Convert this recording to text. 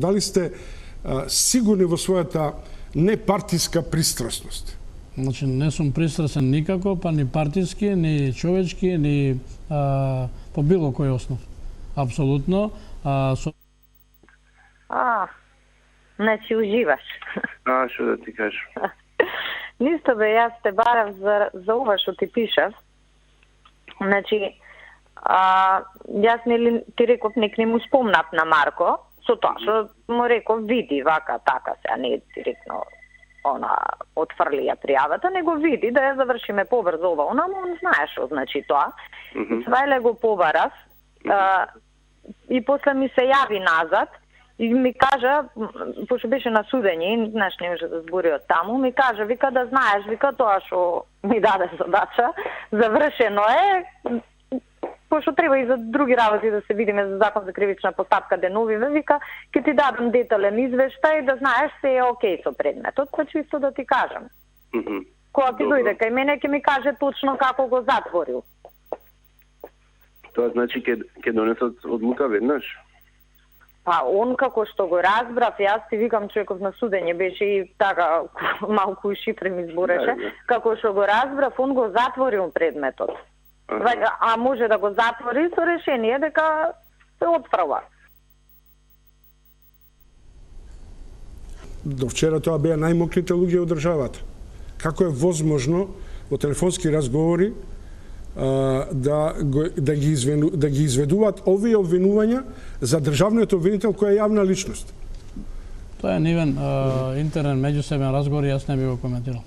Дали сте сигурни во својата непартиска пристрасност? Значи, не сум пристрасен никако, па ни партиски, ни човечки, ни по било кој основ. Апсолутно. Значи уживаш. Што да ти кажам? Нисто бе, јас те барав за ова што ти пишав. Значи, јас нели ти реков, нек не му спомнав на Марко, со тоа што му реков, види, вака, така, сега не директно отфрли ја пријавата, него види да ја завршиме побрзо ова, он знае што значи тоа. Свајле го побарав, и после ми се јави назад, и ми кажа, пошто беше на судење, знаеш, не може да збори од таму, ми кажа, вика да знаеш, вика тоа што ми даде задача, завршено е, пошто треба и за други работи да се видиме за закон за кривична постапка денови, вика, ќе ти дадам детален извештај да знаеш се е окей со предметот, па чисто да ти кажам. Кога ти дојде кај мене, ќе ми каже точно како го затворил. Тоа значи ќе донесат одлука веднаш? Па, он како што го разбрав, јас ти викам човеков на судење, беше и така, малку и шифре ми збореше, како што го разбрав, он го затворил предметот. А може да го затвори со решение дека се отфрла. До вчера тоа беа најмокрите луѓе од државата. Како е возможно во телефонски разговори да ги изведуваат овие обвинувања за државниот обвинител кој е јавна личност? Тоа е нивен интерен меѓусебен разговор и јас не би го коментирал.